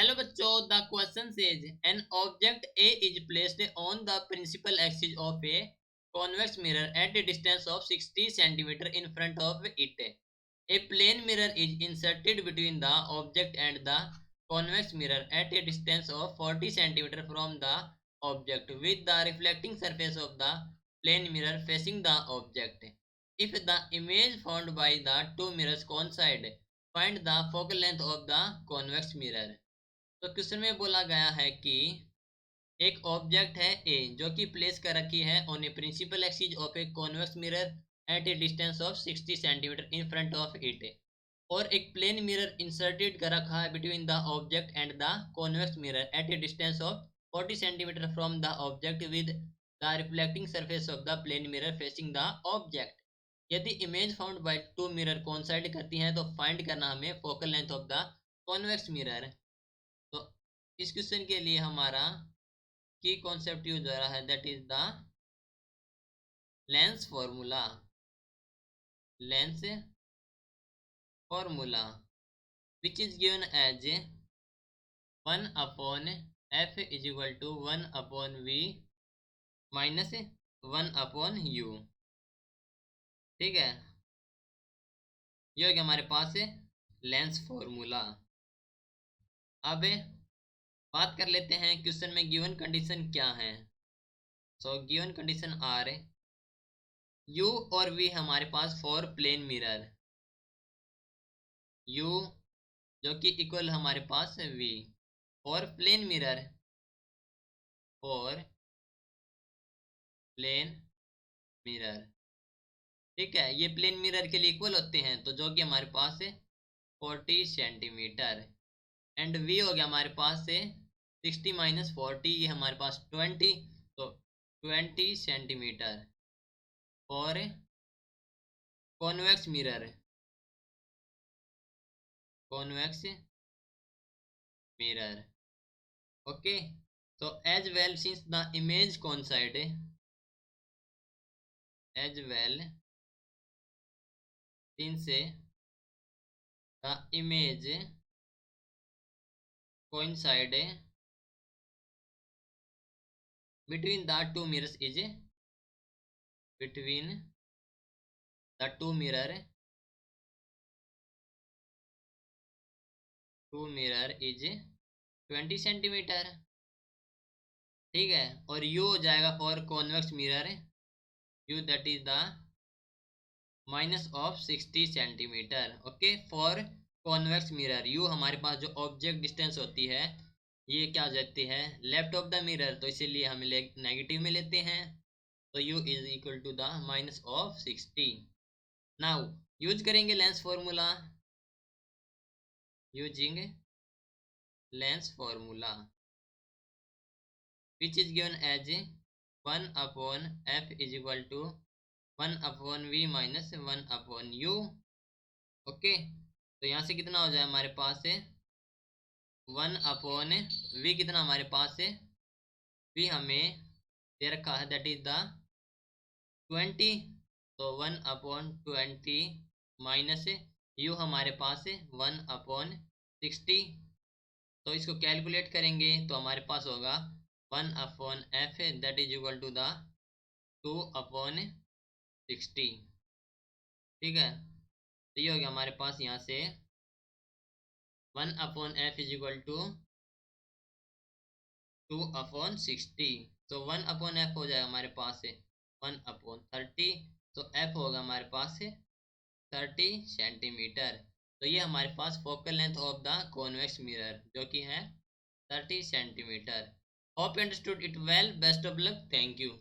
Hello बच्चों, the question says an object A is placed on the principal axis of a convex mirror at a distance of 60 centimeter in front of it. A plane mirror is inserted between the object and the convex mirror at a distance of 40 centimeter from the object, with the reflecting surface of the plane mirror facing the object. If the image found by the two mirrors coincide, find the focal length of the convex mirror. तो question में बोला गया है कि एक object है ए जो कि प्लेस कर रखी है on a principal axis of a convex mirror at a distance of 60 centimeter in front of it, और एक प्लेन मिरर इंसर्टेड कर रखा है between the object and the convex mirror at a distance of 40 centimeter from the object with the reflecting surface of the plane mirror facing the object. यदि image found by two mirror coincide करती हैं तो find करना हमें focal length of the convex mirror. तो इस question के लिए हमारा की कॉन्सेप्ट यूज हो रहा है, that is the lens formula. Lens formula which is given as 1 upon F is equal to 1 upon V minus 1 upon U. ठीक है, ये हो गया हमारे पास लेंस फॉर्मूला. अब बात कर लेते हैं क्वेश्चन में गिवन कंडीशन क्या है. So given condition are U और वी हमारे पास फॉर प्लेन मिरर. यू जो कि इक्वल हमारे पास है V for plane mirror. For plane mirror, ठीक है, ये प्लेन मिरर के लिए इक्वल होते हैं, तो जो कि हमारे पास है 40 सेंटीमीटर. एंड वी हो गया हमारे पास से 60 माइनस 40, ये हमारे पास 20, तो 20 सेंटीमीटर और convex mirror. Convex mirror, okay. तो as well since the image coincide, as well since the image coincide between the two mirrors is between the two mirror is 20 centimetre. ठीक है, और यू हो जाएगा for convex mirror, you that is the minus of 60 centimetre. Okay, for convex mirror you हमारे पास जो object distance होती है ये क्या हो जाती है लेफ्ट ऑफ द मिरर, तो इसीलिए हम नेगेटिव में लेते हैं, तो u is equal to the minus of 60. Now use करेंगे lens formula. Using lens formula which is given as 1 upon F is equal to 1 upon V minus 1 upon U. Okay, तो यहाँ से कितना हो जाए हमारे पास है 1 अपॉन वी, कितना हमारे पास है वी हमें दे रखा है दैट इज द 20, तो 1 अपॉन 20 माइनस यू हमारे पास है 1 अपॉन 60. तो इसको कैलकुलेट करेंगे तो हमारे पास होगा 1 upon F that is equal to the 2 upon 60. ठीक है, तो ये हो गया हमारे पास यहाँ से 1 upon F is equal to 2 upon 60. तो 1 अपॉन एफ हो जाएगा हमारे पास है 1 अपॉन 30, तो एफ होगा हमारे पास है 30 सेंटीमीटर. तो ये हमारे पास focal length of the convex mirror जो कि है 30 centimeter. Hope you understood it well. Best of luck. Thank you.